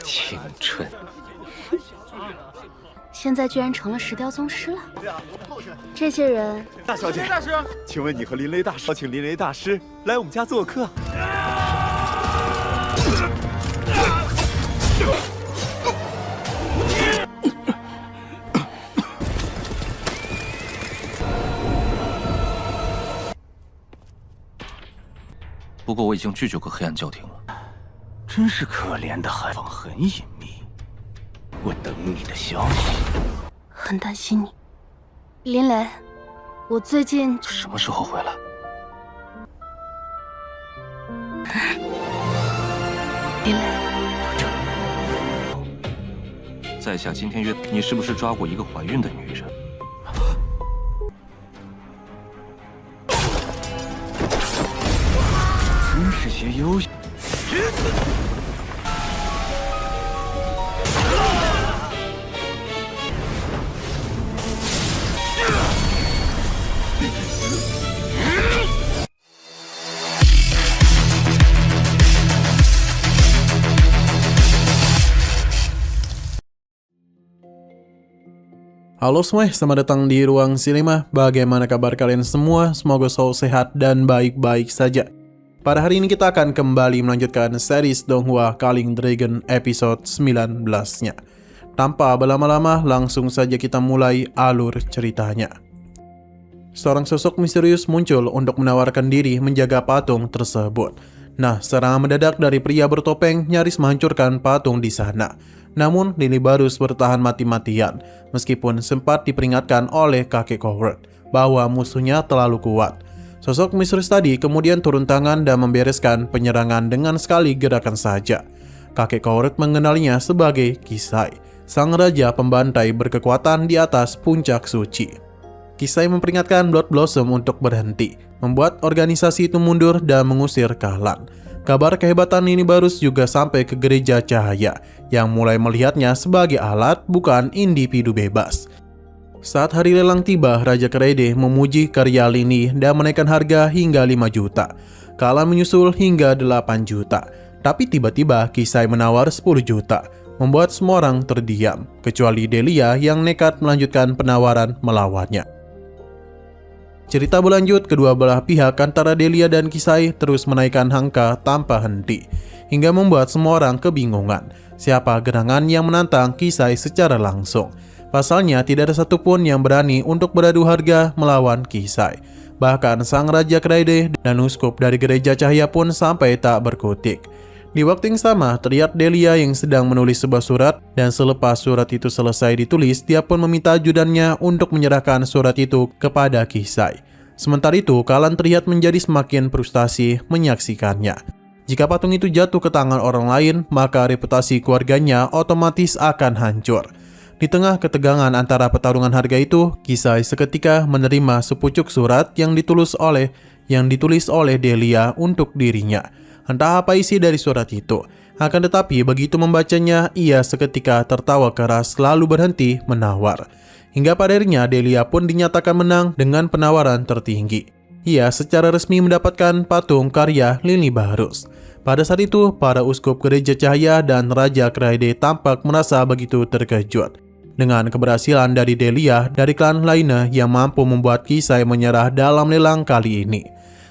青春。现在居然成了石雕宗师了。这些人，大小姐，大师，请问你和林雷大师邀请林雷大师来我们家做客？不过我已经拒绝过黑暗教廷了。真是可怜的海坊，很隐秘。我等你的消息。很担心你，林雷。我最近什么时候回来？林雷，在下今天约你，是不是抓过一个怀孕的女人？真是些优秀。Halo semuanya, selamat datang di Ruang Silema. Bagaimana kabar kalian semua? Semoga selalu sehat dan baik-baik saja. Pada hari ini kita akan kembali melanjutkan series Donghua Calling Dragon episode 19-nya. Tanpa berlama-lama, langsung saja kita mulai alur ceritanya. Seorang sosok misterius muncul untuk menawarkan diri menjaga patung tersebut. Nah, serangan mendadak dari pria bertopeng nyaris menghancurkan patung di sana. Namun, Lilibarus bertahan mati-matian, meskipun sempat diperingatkan oleh kakek Coward bahwa musuhnya terlalu kuat. Sosok misterius tadi kemudian turun tangan dan membereskan penyerangan dengan sekali gerakan saja. Kakek Coward mengenalinya sebagai Kisai, sang raja pembantai berkekuatan di atas puncak suci. Kisai memperingatkan Blood Blossom untuk berhenti, membuat organisasi itu mundur dan mengusir Kahlan. Kabar kehebatan Lilibarus juga sampai ke gereja cahaya yang mulai melihatnya sebagai alat, bukan individu bebas. Saat hari lelang tiba, Raja Kreide memuji karya Lini dan menaikkan harga hingga 5 juta. Kahlan menyusul hingga 8 juta. Tapi tiba-tiba Kisai menawar 10 juta, membuat semua orang terdiam, kecuali Delia yang nekat melanjutkan penawaran melawannya. Cerita berlanjut, kedua belah pihak antara Delia dan Kisai terus menaikkan angka tanpa henti, hingga membuat semua orang kebingungan siapa gerangan yang menantang Kisai secara langsung. Pasalnya tidak ada satupun yang berani untuk beradu harga melawan Kisai. Bahkan sang Raja Kreide dan uskup dari gereja cahaya pun sampai tak berkutik. Di waktu yang sama, terlihat Delia yang sedang menulis sebuah surat, dan selepas surat itu selesai ditulis, dia pun meminta ajudannya untuk menyerahkan surat itu kepada Kisai. Sementara itu, Kahlan terlihat menjadi semakin frustasi menyaksikannya. Jika patung itu jatuh ke tangan orang lain, maka reputasi keluarganya otomatis akan hancur. Di tengah ketegangan antara pertarungan harga itu, Kisai seketika menerima sepucuk surat yang ditulis oleh Delia untuk dirinya. Entah apa isi dari surat itu. Akan tetapi begitu membacanya, ia seketika tertawa keras lalu berhenti menawar. Hingga pada akhirnya Delia pun dinyatakan menang dengan penawaran tertinggi. Ia secara resmi mendapatkan patung karya Lilibarus. Pada saat itu, para uskup gereja cahaya dan Raja Kreide tampak merasa begitu terkejut dengan keberhasilan dari Delia dari klan lainnya yang mampu membuat Kisai menyerah dalam lelang kali ini.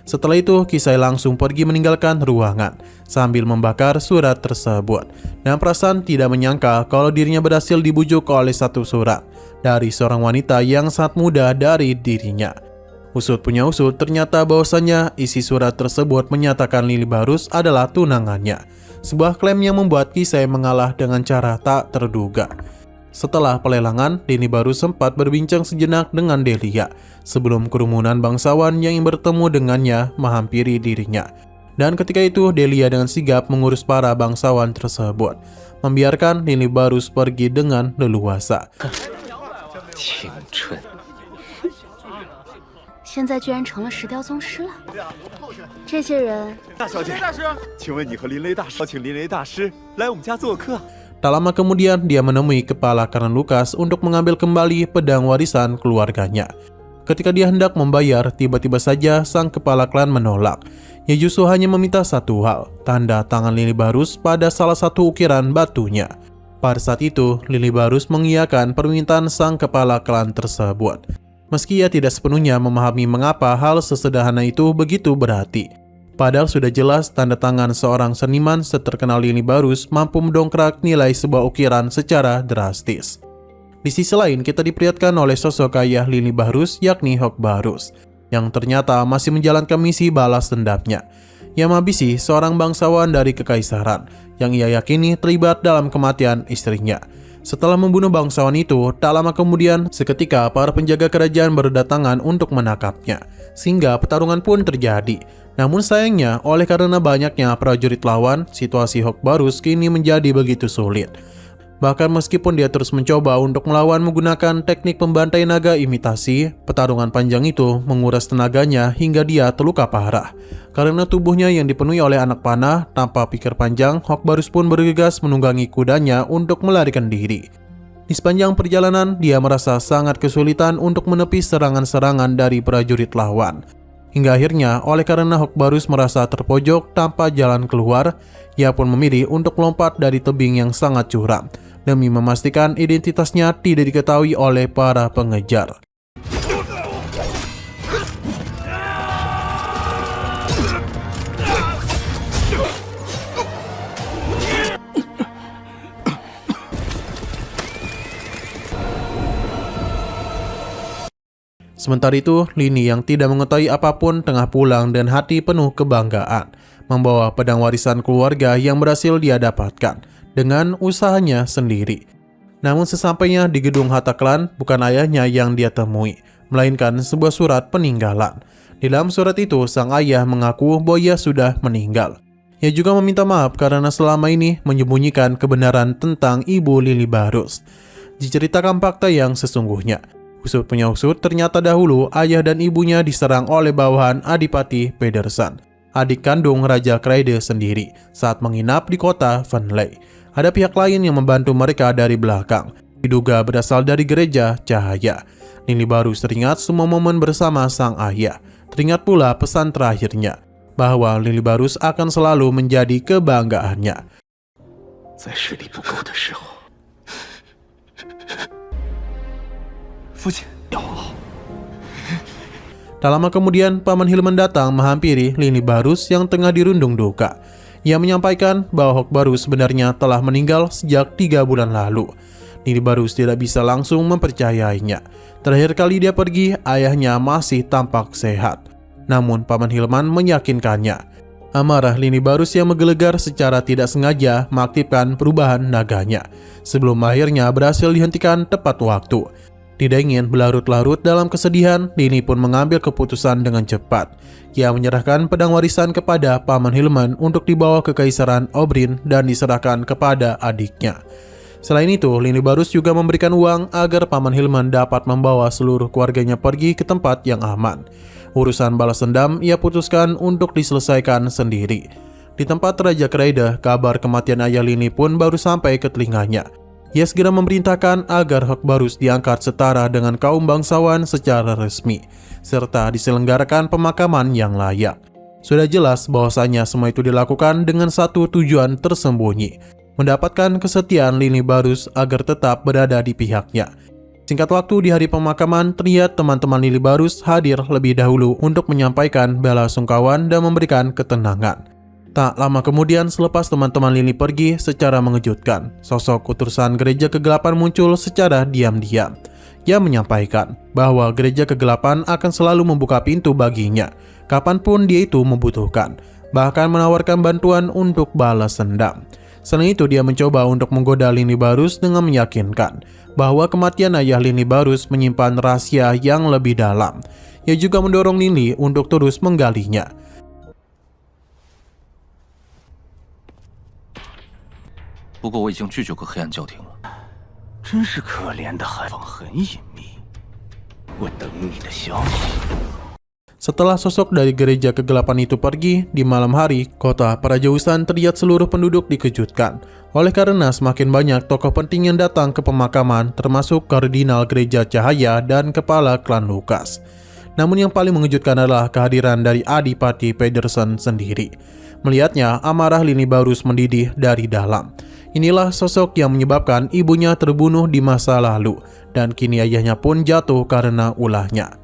Setelah itu, Kisai langsung pergi meninggalkan ruangan sambil membakar surat tersebut. Dan perasaan tidak menyangka kalau dirinya berhasil dibujuk oleh satu surat dari seorang wanita yang sangat muda dari dirinya. Usut punya usut, ternyata bahwasannya isi surat tersebut menyatakan Lilibarus adalah tunangannya. Sebuah klaim yang membuat Kisai mengalah dengan cara tak terduga. Setelah pelelangan, Lilibarus sempat berbincang sejenak dengan Delia sebelum kerumunan bangsawan yang bertemu dengannya menghampiri dirinya. Dan ketika itu, Delia dengan sigap mengurus para bangsawan tersebut, membiarkan Lilibarus pergi dengan leluasa. 青春。现在居然成了石雕宗师了。这些人，大小姐，大师，请问你和林雷大师邀请林雷大师来我们家做客？ Tak lama kemudian, dia menemui kepala Karan Lukas untuk mengambil kembali pedang warisan keluarganya. ketika dia hendak membayar, tiba-tiba saja sang kepala klan menolak. Ia justru hanya meminta satu hal, tanda tangan Lili Barus pada salah satu ukiran batunya. Pada saat itu, Lili Barus mengiyakan permintaan sang kepala klan tersebut. Meski ia tidak sepenuhnya memahami mengapa hal sesederhana itu begitu berarti. Padahal sudah jelas tanda tangan seorang seniman seterkenal Lili Barus mampu mendongkrak nilai sebuah ukiran secara drastis. Di sisi lain, kita diperlihatkan oleh sosok ayah Lili Barus, yakni Hawk Barus, yang ternyata masih menjalankan misi balas dendamnya. Ia menghabisi seorang bangsawan dari kekaisaran, yang ia yakini terlibat dalam kematian istrinya. Setelah membunuh bangsawan itu, tak lama kemudian, seketika para penjaga kerajaan berdatangan untuk menangkapnya, sehingga pertarungan pun terjadi. Namun sayangnya, oleh karena banyaknya prajurit lawan, situasi Hawk Barus kini menjadi begitu sulit. Bahkan meskipun dia terus mencoba untuk melawan menggunakan teknik pembantai naga imitasi, pertarungan panjang itu menguras tenaganya hingga dia terluka parah. Karena tubuhnya yang dipenuhi oleh anak panah, tanpa pikir panjang, Hawk Barus pun bergegas menunggangi kudanya untuk melarikan diri. Di sepanjang perjalanan, dia merasa sangat kesulitan untuk menepis serangan-serangan dari prajurit lawan. Hingga akhirnya, oleh karena Hawk Barus merasa terpojok tanpa jalan keluar, ia pun memilih untuk melompat dari tebing yang sangat curam, demi memastikan identitasnya tidak diketahui oleh para pengejar. Sementara itu, Lini yang tidak mengetahui apapun tengah pulang dan hati penuh kebanggaan, membawa pedang warisan keluarga yang berhasil dia dapatkan dengan usahanya sendiri. Namun sesampainya di gedung Harta Klan, bukan ayahnya yang dia temui, melainkan sebuah surat peninggalan. Di dalam surat itu, sang ayah mengaku bahwa ia sudah meninggal. Ia juga meminta maaf karena selama ini menyembunyikan kebenaran tentang ibu Lili Barus. Diceritakan fakta yang sesungguhnya. Usut punya usut, ternyata dahulu ayah dan ibunya diserang oleh bawahan Adipati Pedersen, adik kandung Raja Kraide sendiri, saat menginap di kota Venley. Ada pihak lain yang membantu mereka dari belakang, diduga berasal dari gereja Cahaya. Lili Barus teringat semua momen bersama sang ayah. Teringat pula pesan terakhirnya, bahwa Lili Barus akan selalu menjadi kebanggaannya. Tak lama kemudian, Paman Hilman datang menghampiri Lili Barus yang tengah dirundung duka. Ia menyampaikan bahwa Hawk Barus sebenarnya telah meninggal sejak 3 bulan lalu. Lili Barus tidak bisa langsung mempercayainya. Terakhir kali dia pergi, ayahnya masih tampak sehat. Namun Paman Hilman meyakinkannya. Amarah Lili Barus yang menggelegar secara tidak sengaja mengaktifkan perubahan naganya, sebelum akhirnya berhasil dihentikan tepat waktu. Tidak ingin berlarut-larut dalam kesedihan, Lini pun mengambil keputusan dengan cepat. Ia menyerahkan pedang warisan kepada Paman Hilman untuk dibawa ke Kekaisaran Obrin dan diserahkan kepada adiknya. Selain itu, Lini Barus juga memberikan uang agar Paman Hilman dapat membawa seluruh keluarganya pergi ke tempat yang aman. Urusan balas dendam ia putuskan untuk diselesaikan sendiri. Di tempat Raja Kraide, kabar kematian ayah Lini pun baru sampai ke telinganya. Ia segera memerintahkan agar Hawk Barus diangkat setara dengan kaum bangsawan secara resmi, serta diselenggarakan pemakaman yang layak. Sudah jelas bahwasanya semua itu dilakukan dengan satu tujuan tersembunyi, mendapatkan kesetiaan Lili Barus agar tetap berada di pihaknya. Singkat waktu di hari pemakaman, terlihat teman-teman Lili Barus hadir lebih dahulu untuk menyampaikan bela sungkawa dan memberikan ketenangan. Tak lama kemudian, selepas teman-teman Lili pergi secara mengejutkan, sosok utusan gereja kegelapan muncul secara diam-diam. Ia menyampaikan bahwa gereja kegelapan akan selalu membuka pintu baginya, kapanpun dia itu membutuhkan, bahkan menawarkan bantuan untuk balas dendam. Selain itu, dia mencoba untuk menggoda Lili Barus dengan meyakinkan bahwa kematian ayah Lili Barus menyimpan rahasia yang lebih dalam. Ia juga mendorong Lili untuk terus menggalinya. 不过我已经拒绝过黑暗教廷了。真是可怜的海坊很隐秘，我等你的消息。Setelah sosok dari gereja kegelapan itu pergi, di malam hari, kota Praja-Usan terlihat seluruh penduduk dikejutkan. Oleh karena semakin banyak tokoh penting yang datang ke pemakaman, termasuk Kardinal Gereja Cahaya dan Kepala Klan Lukas. Namun yang paling mengejutkan adalah kehadiran dari Adipati Pedersen sendiri. Melihatnya, amarah Linibarus mendidih dari dalam. Inilah sosok yang menyebabkan ibunya terbunuh di masa lalu, dan kini ayahnya pun jatuh karena ulahnya.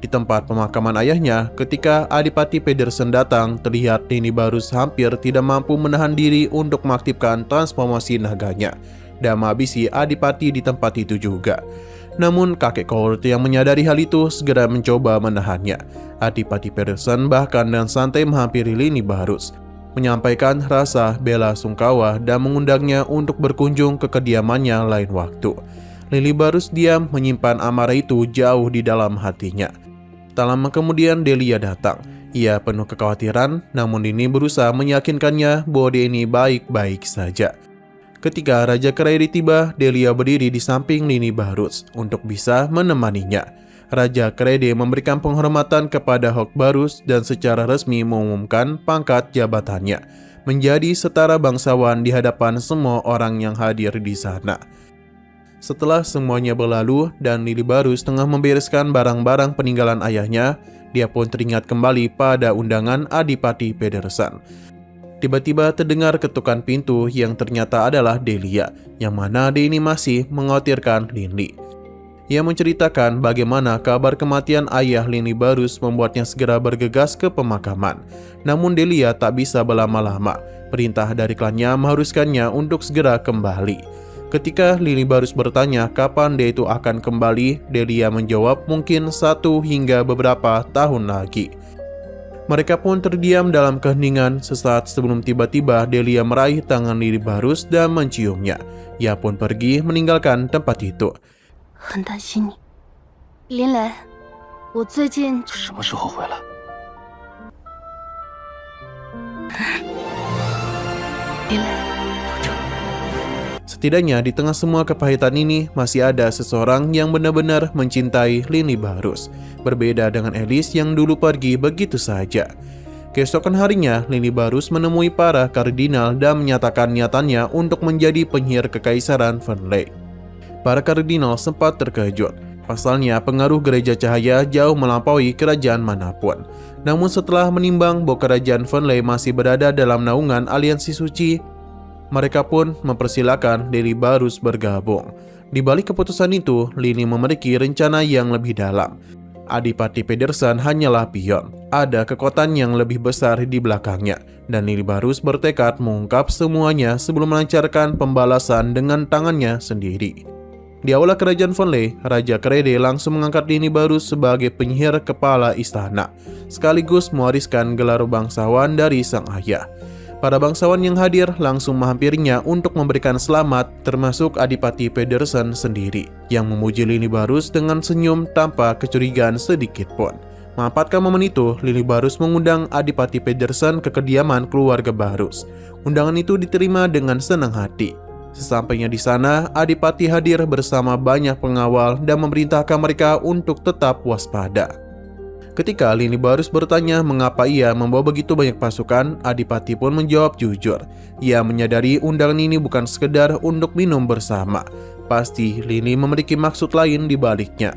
Di tempat pemakaman ayahnya, ketika Adipati Pedersen datang, terlihat Linibarus hampir tidak mampu menahan diri untuk mengaktifkan transformasi naganya dan menghabisi Adipati di tempat itu juga. Namun kakek Court yang menyadari hal itu segera mencoba menahannya. Adipati Pedersen bahkan dengan santai menghampiri Linibarus, menyampaikan rasa bela sungkawa dan mengundangnya untuk berkunjung ke kediamannya lain waktu. Linibarus diam menyimpan amarah itu jauh di dalam hatinya. Tak lama kemudian Delia datang. Ia penuh kekhawatiran, namun Lini berusaha meyakinkannya bahwa dia ini baik-baik saja. Ketika Raja Kraedi tiba, Delia berdiri di samping Linibarus untuk bisa menemaninya. Raja Kraedi memberikan penghormatan kepada Hokbarus dan secara resmi mengumumkan pangkat jabatannya menjadi setara bangsawan di hadapan semua orang yang hadir di sana. Setelah semuanya berlalu dan Linibarus tengah membereskan barang-barang peninggalan ayahnya, dia pun teringat kembali pada undangan Adipati Pedersen. Tiba-tiba terdengar ketukan pintu yang ternyata adalah Delia, yang mana dia ini masih mengkhawatirkan Linli. Ia menceritakan bagaimana kabar kematian ayah Linibarus membuatnya segera bergegas ke pemakaman. Namun Delia tak bisa berlama-lama, perintah dari klannya mengharuskannya untuk segera kembali. Ketika Linibarus bertanya kapan dia itu akan kembali, Delia menjawab mungkin 1 hingga beberapa tahun lagi. Mereka pun terdiam dalam keheningan sesaat sebelum tiba-tiba Delia meraih tangan Linibarus dan menciumnya. Ia pun pergi meninggalkan tempat itu. 很担心你，林雷，我最近什么时候回来？ 林雷。 Setidaknya di tengah semua kepahitan ini masih ada seseorang yang benar-benar mencintai Linibarus. Berbeda dengan Alice yang dulu pergi begitu saja. Keesokan harinya, Linibarus menemui para kardinal dan menyatakan niatannya untuk menjadi penyihir kekaisaran Fernley. Para kardinal sempat terkejut. Pasalnya pengaruh gereja cahaya jauh melampaui kerajaan manapun. Namun setelah menimbang bahwa kerajaan Fernley masih berada dalam naungan aliansi suci, mereka pun mempersilakan Linibarus bergabung. Di balik keputusan itu, Lini memiliki rencana yang lebih dalam. Adipati Pedersen hanyalah pion. Ada kekuatan yang lebih besar di belakangnya, dan Linibarus bertekad mengungkap semuanya sebelum melancarkan pembalasan dengan tangannya sendiri. Di aula kerajaan Fernley, Raja Kraedi langsung mengangkat Linibarus sebagai penyihir kepala istana, sekaligus mewariskan gelar bangsawan dari sang ayah. Para bangsawan yang hadir langsung menghampirinya untuk memberikan selamat, termasuk Adipati Pedersen sendiri, yang memuji Linibarus dengan senyum tanpa kecurigaan sedikit pun. Memanfaatkan momen itu, Linibarus mengundang Adipati Pedersen ke kediaman keluarga Barus. Undangan itu diterima dengan senang hati. Sesampainya di sana, Adipati hadir bersama banyak pengawal dan memerintahkan mereka untuk tetap waspada. Ketika Linibarus bertanya mengapa ia membawa begitu banyak pasukan, Adipati pun menjawab jujur. Ia menyadari undangan ini bukan sekedar untuk minum bersama. Pasti Lini memiliki maksud lain di baliknya.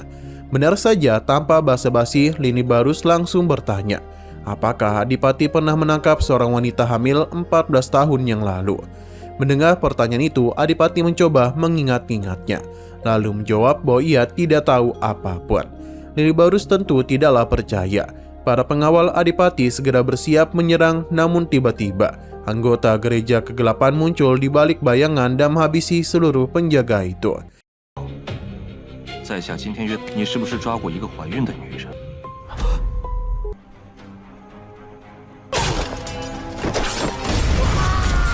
Benar saja, tanpa basa-basi, Linibarus langsung bertanya, apakah Adipati pernah menangkap seorang wanita hamil 14 tahun yang lalu? Mendengar pertanyaan itu, Adipati mencoba mengingat-ingatnya, lalu menjawab bahwa ia tidak tahu apapun. Linibarus tentu tidaklah percaya. Para pengawal Adipati segera bersiap menyerang, namun tiba-tiba anggota gereja kegelapan muncul di balik bayangan dan menghabisi seluruh penjaga itu. 在下今天约你是不是抓过一个怀孕的女人？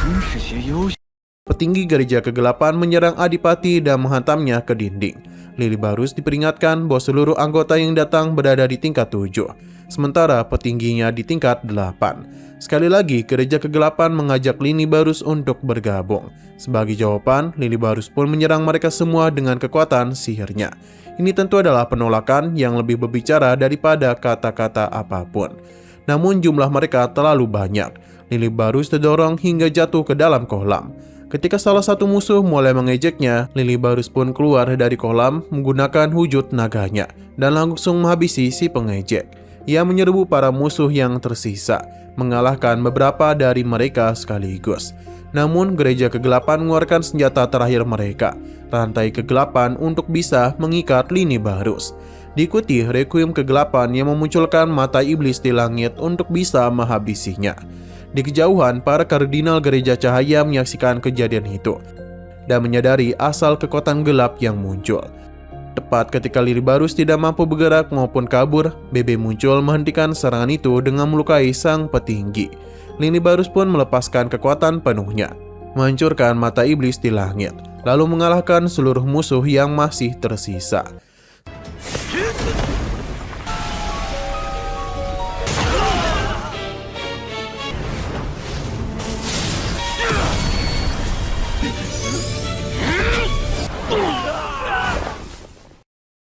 真是些优秀。Petinggi gereja kegelapan menyerang Adipati dan menghantamnya ke dinding. Lilibarus diperingatkan bahwa seluruh anggota yang datang berada di tingkat 7, sementara petingginya di tingkat 8. Sekali lagi, gereja kegelapan mengajak Lilibarus untuk bergabung. Sebagai jawaban, Lilibarus pun menyerang mereka semua dengan kekuatan sihirnya. Ini tentu adalah penolakan yang lebih berbicara daripada kata-kata apapun. Namun jumlah mereka terlalu banyak. Lilibarus terdorong hingga jatuh ke dalam kolam. Ketika salah satu musuh mulai mengejeknya, Lilibarus pun keluar dari kolam menggunakan wujud naganya dan langsung menghabisi si pengejek. Ia menyerbu para musuh yang tersisa, mengalahkan beberapa dari mereka sekaligus. Namun gereja kegelapan mengeluarkan senjata terakhir mereka, rantai kegelapan, untuk bisa mengikat Lilibarus. Diikuti requiem kegelapan yang memunculkan mata iblis di langit untuk bisa menghabisinya. Di kejauhan, para kardinal gereja cahaya menyaksikan kejadian itu dan menyadari asal kekuatan gelap yang muncul. Tepat ketika Lilibarus tidak mampu bergerak maupun kabur, Bebe muncul menghentikan serangan itu dengan melukai sang petinggi. Lilibarus pun melepaskan kekuatan penuhnya, menghancurkan mata iblis di langit, lalu mengalahkan seluruh musuh yang masih tersisa.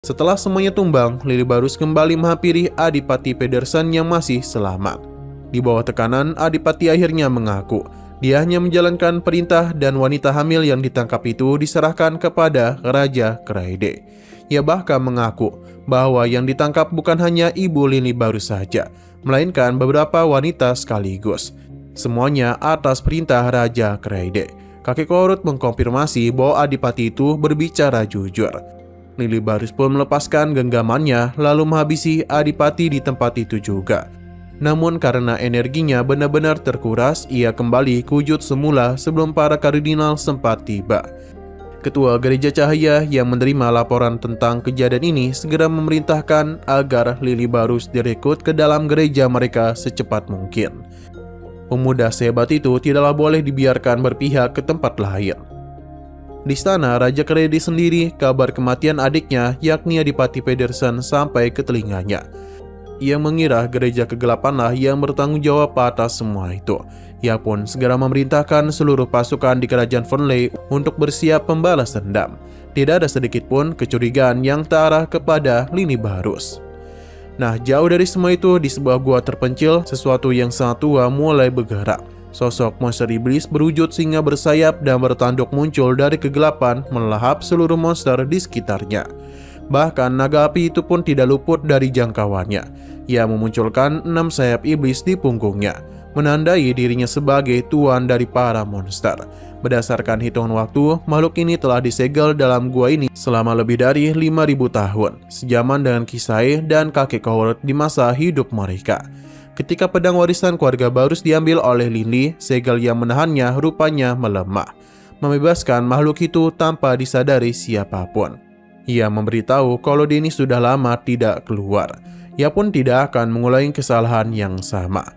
Setelah semuanya tumbang, Lilibarus kembali menghampiri Adipati Pedersen yang masih selamat. Di bawah tekanan, Adipati akhirnya mengaku dia hanya menjalankan perintah dan wanita hamil yang ditangkap itu diserahkan kepada Raja Kraide. Ia bahkan mengaku bahwa yang ditangkap bukan hanya ibu Lilibarus saja, melainkan beberapa wanita sekaligus. Semuanya atas perintah Raja Kraide. Kakek Korut mengkonfirmasi bahwa Adipati itu berbicara jujur. Lilibarus pun melepaskan genggamannya lalu menghabisi Adipati di tempat itu juga. Namun karena energinya benar-benar terkuras, ia kembali ke wujud semula sebelum para kardinal sempat tiba. Ketua Gereja Cahaya yang menerima laporan tentang kejadian ini segera memerintahkan agar Lilibarus direkrut ke dalam gereja mereka secepat mungkin. Pemuda sehebat itu tidaklah boleh dibiarkan berpihak ke tempat lain. Di sana, Raja Kraide sendiri, kabar kematian adiknya, yakni Adipati Pedersen, sampai ke telinganya. Ia mengira gereja kegelapanlah yang bertanggung jawab atas semua itu. Ia pun segera memerintahkan seluruh pasukan di kerajaan Fernley untuk bersiap membalas dendam. Tidak ada sedikit pun kecurigaan yang terarah kepada Lilibarus. Nah, jauh dari semua itu, di sebuah gua terpencil, sesuatu yang sangat tua mulai bergerak. Sosok monster iblis berwujud singa bersayap dan bertanduk muncul dari kegelapan melahap seluruh monster di sekitarnya. Bahkan naga api itu pun tidak luput dari jangkauannya. Ia memunculkan 6 sayap iblis di punggungnya, menandai dirinya sebagai tuan dari para monster. Berdasarkan hitungan waktu, makhluk ini telah disegel dalam gua ini selama lebih dari 5.000 tahun, sejaman dengan Kisai dan kakek Korut di masa hidup mereka. Ketika pedang warisan keluarga Barus diambil oleh Lili, segel yang menahannya rupanya melemah, membebaskan makhluk itu tanpa disadari siapapun. Ia memberitahu kalau Denny sudah lama tidak keluar. Ia pun tidak akan mengulangi kesalahan yang sama.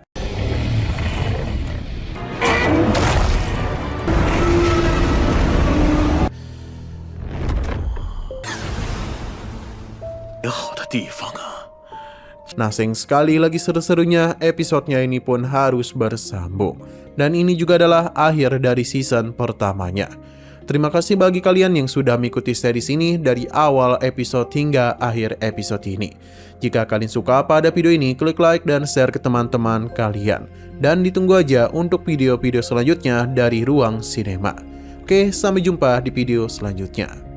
Nah, sayang sekali lagi seru-serunya episodenya ini pun harus bersambung. Dan ini juga adalah akhir dari season pertamanya. Terima kasih bagi kalian yang sudah mengikuti series ini dari awal episode hingga akhir episode ini. Jika kalian suka pada video ini, klik like dan share ke teman-teman kalian. Dan ditunggu aja untuk video-video selanjutnya dari Ruang Sinema. Oke, sampai jumpa di video selanjutnya.